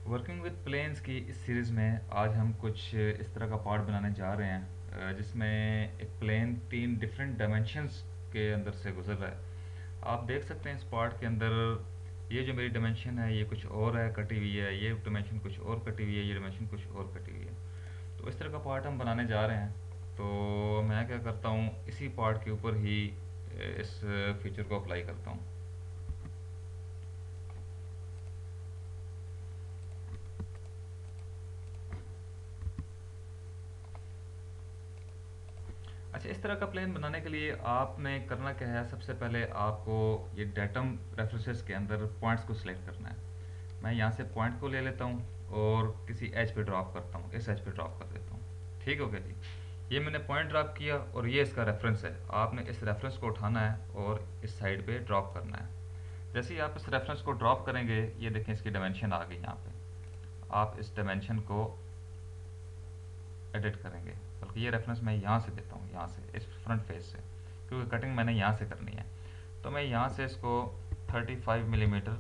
Working with planes की इस series में आज हम कुछ इस तरह का पार्ट बनाने जा रहे हैं जिसमें एक प्लेन 3 डायमेंशंस के अंदर से गुजर रहा है। आप देख सकते हैं इस पार्ट के अंदर ये जो मेरी डायमेंशन है ये कुछ और है, कटी हुई है, ये डायमेंशन कुछ और कटी हुई है, ये डायमेंशन कुछ और कटी हुई है। तो इस तरह का पार्ट हम बनाने जा रहे हैं। तो मैं क्या करता हूँ, इसी पार्ट के ऊपर ही इस फीचर को अप्लाई करता हूँ। अच्छा, इस तरह का प्लान बनाने के लिए आपने करना क्या है, सबसे पहले आपको ये डेटम रेफरेंसेस के अंदर पॉइंट्स को सिलेक्ट करना है। मैं यहाँ से पॉइंट को ले लेता हूँ और किसी एज पे ड्रॉप करता हूँ, इस एज पे ड्रॉप कर देता हूँ। ठीक हो गया जी। ये मैंने पॉइंट ड्रॉप किया और ये इसका रेफरेंस है। आपने इस रेफरेंस को उठाना है और इस साइड पे ड्रॉप करना है। जैसे ही आप इस रेफरेंस को ड्रॉप करेंगे, ये देखें इसकी डायमेंशन आ गई यहाँ पे। आप इस डायमेंशन को एडिट करेंगे, बल्कि ये रेफरेंस मैं यहाँ से देता हूँ, यहाँ से इस फ्रंट फेस से, क्योंकि कटिंग मैंने यहाँ से करनी है। तो मैं यहाँ से इसको 35 मिलीमीटर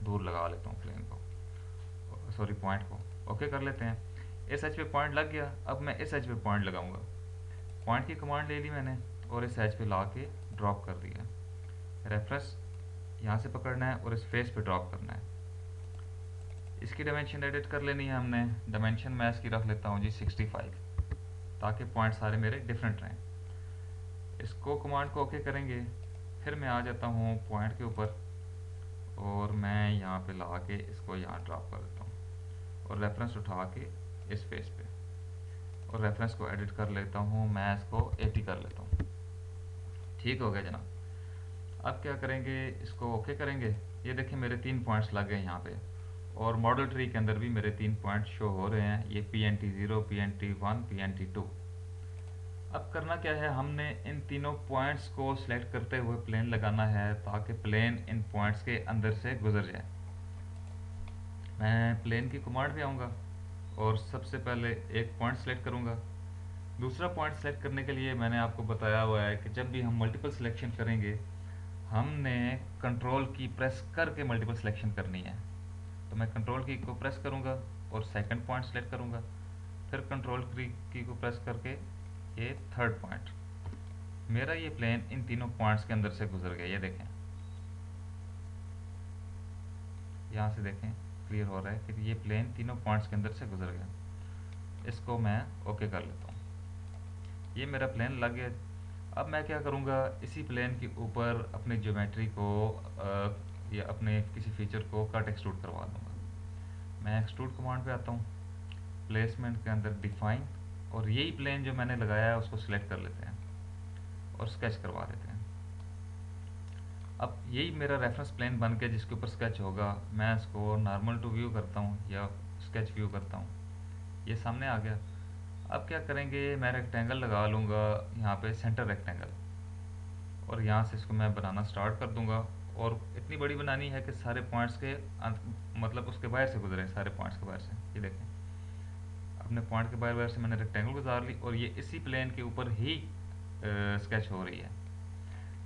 दूर लगा लेता हूँ प्लेन को, सॉरी पॉइंट को। ओके कर लेते हैं। इस एच पे पॉइंट लग गया। अब मैं इस एच पे पॉइंट लगाऊंगा। पॉइंट की कमांड ले ली मैंने और इस एच पे ला के ड्रॉप कर दिया। रेफरेंस यहाँ से पकड़ना है और इस फेस पे ड्रॉप करना है। इसकी डायमेंशन एडिट कर लेनी है हमने। डायमेंशन मैं इसकी रख लेता हूँ जी 65, ताकि पॉइंट सारे मेरे डिफरेंट रहें। इसको कमांड को ओके करेंगे। फिर मैं आ जाता हूँ पॉइंट के ऊपर और मैं यहाँ पे ला के इसको यहाँ ड्रॉप कर देता हूँ और रेफरेंस उठा के इस फेस पे, और रेफरेंस को एडिट कर लेता हूँ। मैं इसको 80 कर लेता हूँ। ठीक हो गया जनाब। अब क्या करेंगे, इसको ओके करेंगे। ये देखिए मेरे 3 पॉइंट्स लग गए यहाँ पे, और मॉडल ट्री के अंदर भी मेरे 3 पॉइंट शो हो रहे हैं। ये PNT0, PNT1, PNT2। अब करना क्या है, हमने इन तीनों पॉइंट्स को सिलेक्ट करते हुए प्लेन लगाना है, ताकि प्लेन इन पॉइंट्स के अंदर से गुजर जाए। मैं प्लेन की कमांड पे आऊँगा और सबसे पहले एक पॉइंट सेलेक्ट करूँगा। दूसरा पॉइंट सेलेक्ट करने के लिए मैंने आपको बताया हुआ है कि जब भी हम मल्टीपल सिलेक्शन करेंगे, हमने कंट्रोल की प्रेस करके मल्टीपल सिलेक्शन करनी है। तो मैं कंट्रोल की को प्रेस करूँगा और सेकंड पॉइंट सेलेक्ट करूँगा। फिर कंट्रोल की को प्रेस करके ये थर्ड पॉइंट। मेरा ये प्लेन इन तीनों पॉइंट्स के अंदर से गुजर गया। ये देखें, यहाँ से देखें क्लियर हो रहा है कि ये प्लेन तीनों पॉइंट्स के अंदर से गुजर गया। इसको मैं ओके कर लेता हूँ। ये मेरा प्लेन लग गया। अब मैं क्या करूँगा, इसी प्लेन के ऊपर अपनी ज्योमेट्री को या अपने किसी फीचर को कट एक्सट्रूड करवा दूँगा। मैं एक्सट्रूड कमांड पे आता हूँ, प्लेसमेंट के अंदर डिफाइन, और यही प्लेन जो मैंने लगाया है उसको सिलेक्ट कर लेते हैं और स्केच करवा देते हैं। अब यही मेरा रेफरेंस प्लेन बन के जिसके ऊपर स्केच होगा, मैं इसको नॉर्मल टू व्यू करता हूँ या स्केच व्यू करता हूँ। ये सामने आ गया। अब क्या करेंगे, मैं रेक्टेंगल लगा लूँगा यहाँ पे, सेंटर रेक्टेंगल, और यहाँ से इसको मैं बनाना स्टार्ट कर दूँगा। और इतनी बड़ी बनानी है कि सारे पॉइंट्स के मतलब उसके बाहर से गुजरे, सारे पॉइंट्स के बाहर से। ये देखें, अपने पॉइंट के बाहर बाहर से मैंने रेक्टेंगल गुजार ली और ये इसी प्लेन के ऊपर ही स्केच हो रही है।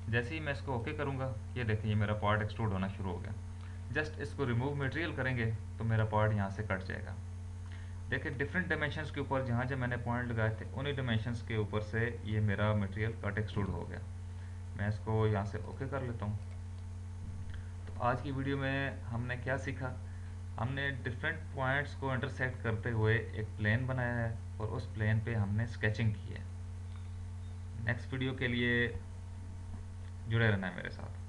जैसे ही मैं इसको ओके करूँगा, ये देखिए ये मेरा पार्ट एक्सट्रूड होना शुरू हो गया। जस्ट इसको रिमूव मटेरियल करेंगे तो मेरा पार्ट यहाँ से कट जाएगा। देखिए डिफरेंट डायमेंशंस के ऊपर जहाँ जहाँ मैंने पॉइंट लगाए थे, उन्हीं डायमेंशंस के ऊपर से ये मेरा मटेरियल कट एक्सट्रूड हो गया। मैं इसको यहाँ से ओके कर लेता हूँ। तो आज की वीडियो में हमने क्या सीखा, हमने डिफरेंट पॉइंट्स को इंटरसेक्ट करते हुए एक प्लेन बनाया है और उस प्लेन पे हमने स्केचिंग की है। नेक्स्ट वीडियो के लिए जुड़े रहना है मेरे साथ।